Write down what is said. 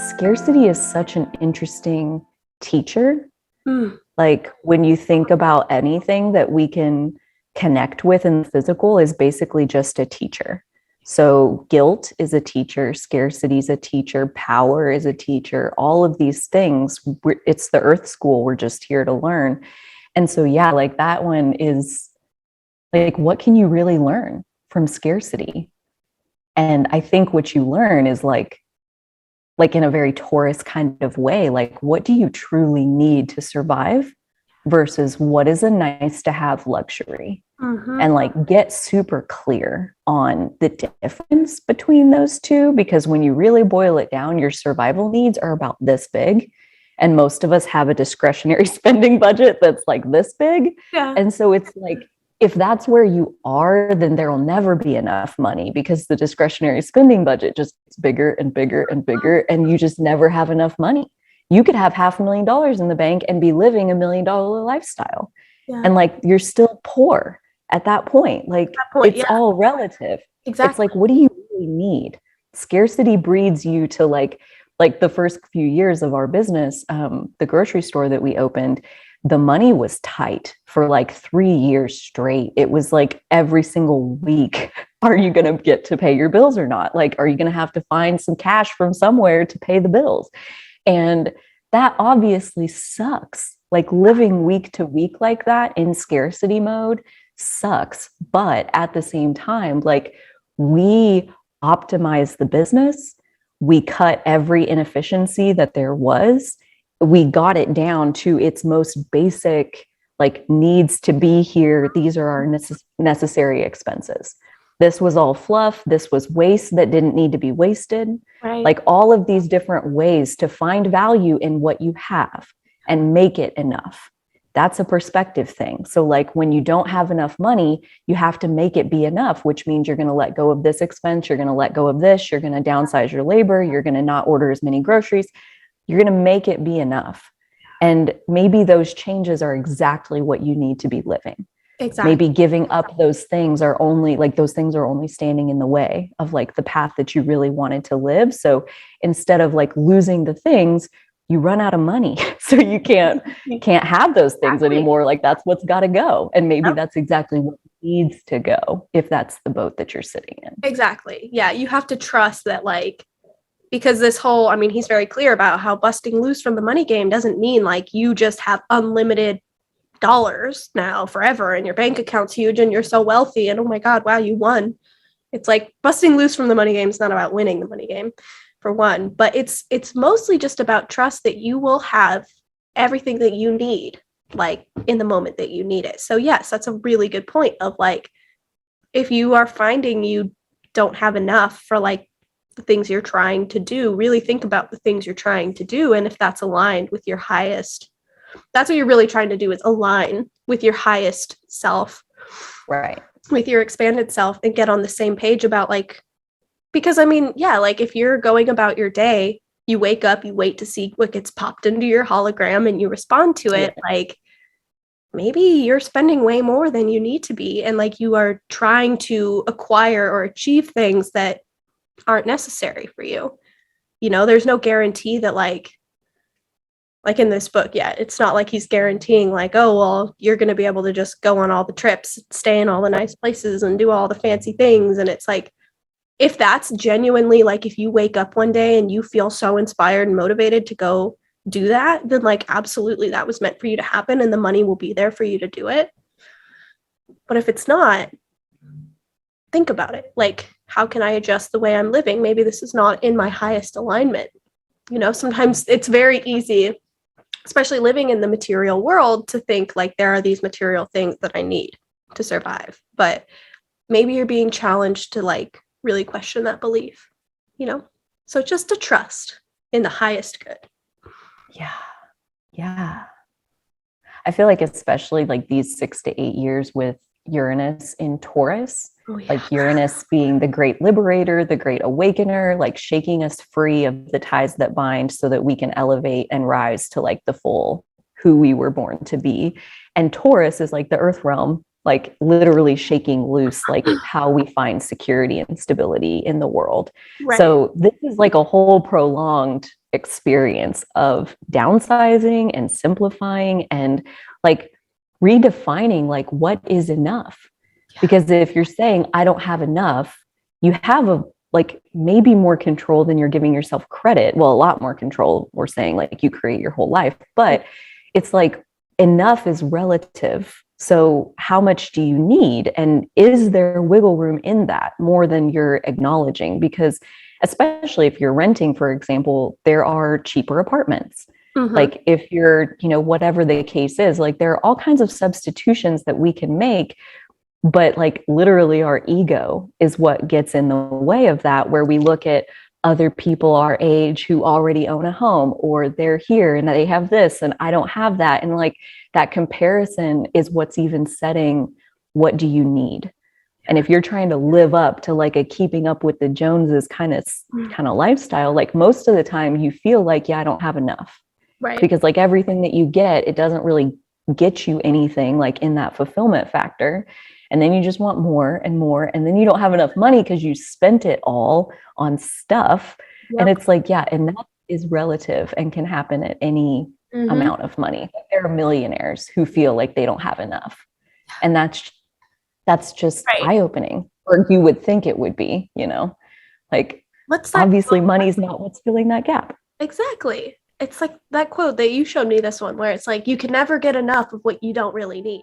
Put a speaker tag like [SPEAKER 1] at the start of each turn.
[SPEAKER 1] Scarcity is such an interesting teacher.
[SPEAKER 2] Mm,
[SPEAKER 1] Like when you think about anything that we can connect with in the physical is basically just a teacher. So guilt is a teacher, scarcity is a teacher, power is a teacher, all of these things, it's the earth school. We're just here to learn. And so, yeah, like that one is like, what can you really learn from scarcity? And I think what you learn is like in a very Taurus kind of way, like what do you truly need to survive versus what is a nice to have luxury?
[SPEAKER 2] hmm
[SPEAKER 1] And like get super clear on the difference between those two, because when you really boil it down, your survival needs are about this big. And most of us have a discretionary spending budget that's like this big.
[SPEAKER 2] Yeah.
[SPEAKER 1] And so it's like, if that's where you are, then there will never be enough money because the discretionary spending budget just gets bigger and bigger and bigger, and you just never have enough money. You could have $500,000 in the bank and be living $1 million lifestyle.
[SPEAKER 2] Yeah.
[SPEAKER 1] And like you're still poor at that point. Like
[SPEAKER 2] That point.
[SPEAKER 1] it's
[SPEAKER 2] Yeah.
[SPEAKER 1] all relative. It's
[SPEAKER 2] Exactly.
[SPEAKER 1] like, what do you really need? Scarcity breeds you to like the first few years of our business, the grocery store that we opened, the money was tight for like 3 years straight. It was like every single week, are you going to get to pay your bills or not? Like, are you going to have to find some cash from somewhere to pay the bills? And that obviously sucks. Like living week to week like that in scarcity mode sucks. But at the same time, like we optimize the business, we cut every inefficiency that there was, we got it down to its most basic, like needs to be here. These are our necessary expenses. This was all fluff. This was waste that didn't need to be wasted.
[SPEAKER 2] Right.
[SPEAKER 1] Like all of these different ways to find value in what you have and make it enough. That's a perspective thing. So like when you don't have enough money, you have to make it be enough, which means you're going to let go of this expense. You're going to let go of this. You're going to downsize your labor. You're going to not order as many groceries. You're going to make it be enough. And maybe those changes are exactly what you need to be living.
[SPEAKER 2] Exactly.
[SPEAKER 1] Maybe giving up those things are only like those things are only standing in the way of like the path that you really wanted to live. So instead of like losing the things, you run out of money. So you can't have those things
[SPEAKER 2] Exactly.
[SPEAKER 1] anymore. Like that's what's got to go. And maybe
[SPEAKER 2] Yep.
[SPEAKER 1] that's exactly what needs to go if that's the boat that you're sitting in.
[SPEAKER 2] Exactly. Yeah. You have to trust that, like, because this whole, I mean, he's very clear about how busting loose from the money game doesn't mean like you just have unlimited dollars now forever and your bank account's huge and you're so wealthy and oh my God, wow, you won. It's like busting loose from the money game is not about winning the money game, for one, but it's mostly just about trust that you will have everything that you need, like in the moment that you need it. So yes, that's a really good point of like, if you are finding you don't have enough for like the things you're trying to do, really think about the things you're trying to do. And if that's aligned with your highest, that's what you're really trying to do, is align with your highest self,
[SPEAKER 1] Right.
[SPEAKER 2] with your expanded self, and get on the same page about like, because I mean, yeah, like if you're going about your day, you wake up, you wait to see what gets popped into your hologram and you respond to it.
[SPEAKER 1] Yeah.
[SPEAKER 2] Like maybe you're spending way more than you need to be. And like you are trying to acquire or achieve things that aren't necessary for you. You know, there's no guarantee that like in this book, yeah, it's not like he's guaranteeing like, oh, well, you're going to be able to just go on all the trips, stay in all the nice places and do all the fancy things. And it's like, if that's genuinely like, if you wake up one day and you feel so inspired and motivated to go do that, then like, absolutely, that was meant for you to happen and the money will be there for you to do it. But if it's not, think about it. Like, how can I adjust the way I'm living? Maybe this is not in my highest alignment. You know, sometimes it's very easy, especially living in the material world, to think like there are these material things that I need to survive. But maybe you're being challenged to like really question that belief, you know? So just to trust in the highest good.
[SPEAKER 1] Yeah. Yeah. I feel like especially like these 6 to 8 years with Uranus in Taurus, like Uranus being the great liberator, the great awakener, like shaking us free of the ties that bind so that we can elevate and rise to like the full who we were born to be. And Taurus is like the earth realm, like literally shaking loose, like how we find security and stability in the world.
[SPEAKER 2] Right.
[SPEAKER 1] So this is like a whole prolonged experience of downsizing and simplifying and like redefining like what is enough. Because if you're saying I don't have enough, you have a like maybe more control than you're giving yourself credit. Well, a lot more control. We're saying like you create your whole life, but it's like enough is relative. So how much do you need? And is there wiggle room in that more than you're acknowledging? Because especially if you're renting, for example, there are cheaper apartments.
[SPEAKER 2] Mm-hmm.
[SPEAKER 1] Like if you're, whatever the case is, like there are all kinds of substitutions that we can make, but like literally our ego is what gets in the way of that, where we look at other people our age who already own a home, or they're here and they have this and I don't have that. And like that comparison is what's even setting what do you need. And if you're trying to live up to like a keeping up with the Joneses kind of lifestyle, like most of the time you feel like, yeah, I don't have enough.
[SPEAKER 2] Right.
[SPEAKER 1] Because like everything that you get, it doesn't really get you anything like in that fulfillment factor. And then you just want more and more. And then you don't have enough money because you spent it all on stuff. Yep. And it's like, yeah, and that is relative and can happen at any amount of money. There are millionaires who feel like they don't have enough. And that's just eye-opening, or you would think it would be, like obviously money's not what's filling that gap.
[SPEAKER 2] Exactly. It's like that quote that you showed me, this one, where it's like, you can never get enough of what you don't really need.